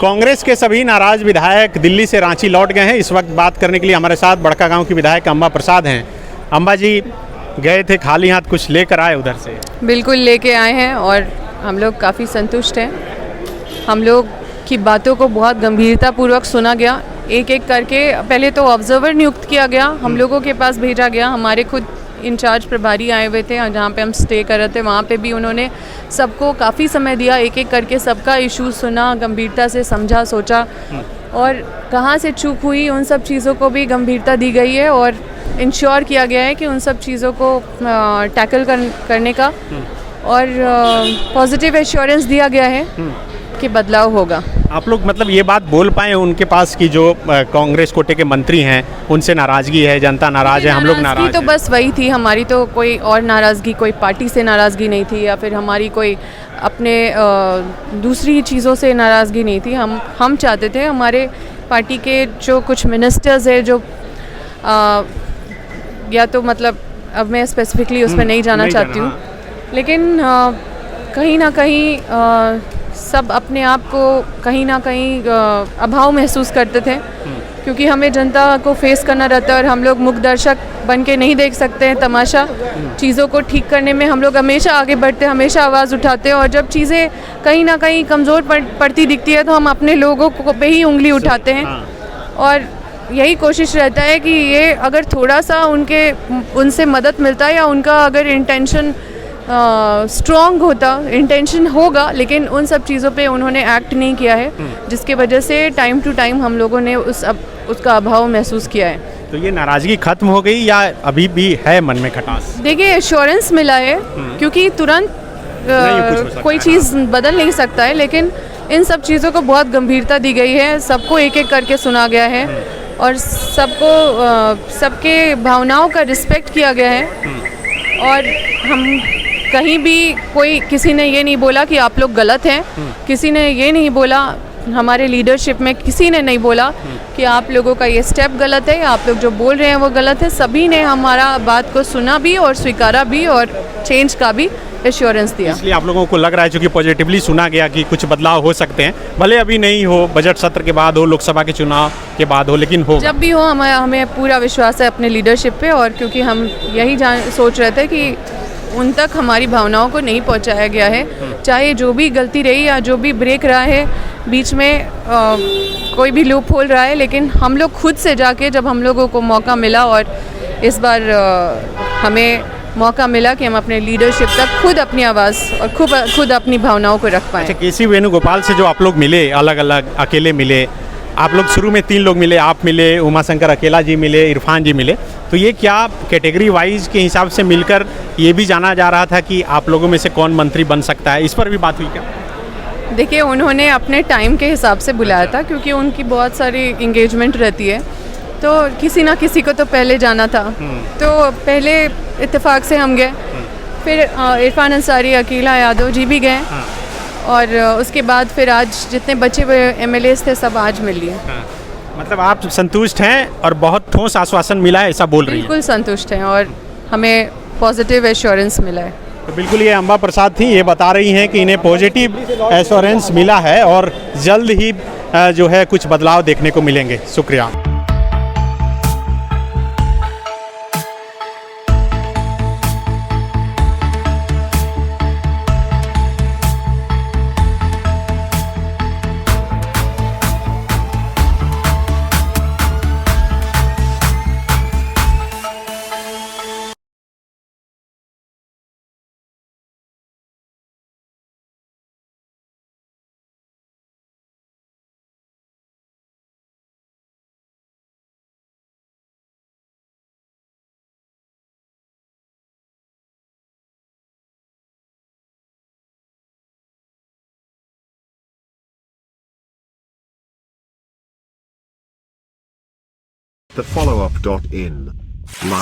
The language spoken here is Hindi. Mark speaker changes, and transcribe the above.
Speaker 1: कांग्रेस के सभी नाराज विधायक दिल्ली से रांची लौट गए हैं। इस वक्त बात करने के लिए हमारे साथ बड़कागांव की विधायक अम्बा प्रसाद हैं। अम्बा जी गए थे खाली हाथ, कुछ लेकर आए उधर से?
Speaker 2: बिल्कुल लेके आए हैं और हम लोग काफ़ी संतुष्ट हैं। हम लोग की बातों को बहुत गंभीरतापूर्वक सुना गया। एक एक करके पहले तो ऑब्जर्वर नियुक्त किया गया, हम लोगों के पास भेजा गया। हमारे खुद इंचार्ज प्रभारी आए हुए थे जहाँ पे हम स्टे कर रहे थे, वहाँ पे भी उन्होंने सबको काफ़ी समय दिया। एक एक करके सबका इशू सुना, गंभीरता से समझा, सोचा और कहाँ से चूक हुई उन सब चीज़ों को भी गंभीरता दी गई है और इंश्योर किया गया है कि उन सब चीज़ों को टैकल करने का और पॉजिटिव एश्योरेंस दिया गया है कि बदलाव होगा।
Speaker 1: आप लोग मतलब ये बात बोल पाए उनके पास कि जो कांग्रेस कोटे के मंत्री हैं उनसे नाराज़गी है, जनता नाराज़ है, हम लोग नाराज़ हैं?
Speaker 2: तो बस वही थी हमारी, तो कोई और नाराज़गी, कोई पार्टी से नाराज़गी नहीं थी या फिर हमारी कोई अपने दूसरी चीज़ों से नाराज़गी नहीं थी। हम चाहते थे हमारे पार्टी के जो कुछ मिनिस्टर्स है जो या तो मतलब अब मैं स्पेसिफिकली उसमें नहीं जाना चाहती हूँ, लेकिन कहीं ना कहीं सब अपने आप को कहीं ना कहीं अभाव महसूस करते थे क्योंकि हमें जनता को फेस करना रहता है और हम लोग मुखदर्शक बन के नहीं देख सकते हैं तमाशा। चीज़ों को ठीक करने में हम लोग हमेशा आगे बढ़ते हैं, हमेशा आवाज़ उठाते हैं और जब चीज़ें कहीं ना कहीं कमज़ोर पड़ती दिखती है तो हम अपने लोगों को पे ही उंगली उठाते हैं और यही कोशिश रहता है कि ये अगर थोड़ा सा उनसे मदद मिलता है या उनका अगर इंटेंशन स्ट्रॉन्ग होता, इंटेंशन होगा, लेकिन उन सब चीज़ों पे उन्होंने एक्ट नहीं किया है जिसकी वजह से टाइम टू टाइम हम लोगों ने उसका अभाव महसूस किया है।
Speaker 1: तो ये नाराज़गी खत्म हो गई या अभी भी है मन में खटास?
Speaker 2: देखिए एश्योरेंस मिला है क्योंकि तुरंत कोई चीज़ बदल नहीं सकता है, लेकिन इन सब चीज़ों को बहुत गंभीरता दी गई है, सबको एक एक करके सुना गया है और सबके भावनाओं का रिस्पेक्ट किया गया है और हम कहीं भी किसी ने ये नहीं बोला कि आप लोग गलत हैं, किसी ने ये नहीं बोला, हमारे लीडरशिप में किसी ने नहीं बोला कि आप लोगों का ये स्टेप गलत है, आप लोग जो बोल रहे हैं वो गलत है। सभी ने हमारा बात को सुना भी और स्वीकारा भी और चेंज का भी एश्योरेंस दिया।
Speaker 1: इसलिए आप लोगों को लग रहा है क्योंकि पॉजिटिवली सुना गया कि कुछ बदलाव हो सकते हैं, भले अभी नहीं हो, बजट सत्र के बाद हो, लोकसभा के चुनाव के बाद हो, लेकिन हो
Speaker 2: जब भी हो। हमें पूरा विश्वास है अपने लीडरशिप पे और क्योंकि हम यही सोच रहे थे कि उन तक हमारी भावनाओं को नहीं पहुंचाया गया है, चाहे जो भी गलती रही या जो भी ब्रेक रहा है बीच में, कोई भी लूप होल रहा है, लेकिन हम लोग खुद से जाके जब हम लोगों को मौका मिला और इस बार हमें मौका मिला कि हम अपने लीडरशिप तक खुद अपनी आवाज़ और खुद अपनी भावनाओं को रख पाएँ।
Speaker 1: अच्छा, केसी वेणुगोपाल से जो आप लोग मिले, अलग अलग अकेले मिले, आप लोग शुरू में 3 लोग मिले, आप मिले, उमाशंकर अकेला जी मिले, इरफान जी मिले, तो ये क्या कैटेगरी वाइज के हिसाब से मिलकर ये भी जाना जा रहा था कि आप लोगों में से कौन मंत्री बन सकता है, इस पर भी बात हुई क्या?
Speaker 2: देखिए उन्होंने अपने टाइम के हिसाब से बुलाया था क्योंकि उनकी बहुत सारी इंगेजमेंट रहती है, तो किसी ना किसी को तो पहले जाना था, तो पहले इत्तेफाक से हम गए, फिर इरफान अंसारी, अकीला यादव जी भी गए और उसके बाद फिर आज जितने बचे हुए MLAs थे सब आज मिल लिए।
Speaker 1: मतलब आप संतुष्ट हैं और बहुत ठोस आश्वासन मिला है, ऐसा बोल रही हैं?
Speaker 2: बिल्कुल संतुष्ट हैं और हमें पॉजिटिव एश्योरेंस मिला है।
Speaker 1: तो बिल्कुल ये अम्बा प्रसाद थी, ये बता रही हैं कि इन्हें पॉजिटिव एश्योरेंस मिला है और जल्द ही जो है कुछ बदलाव देखने को मिलेंगे। शुक्रिया।
Speaker 3: The follow-up.in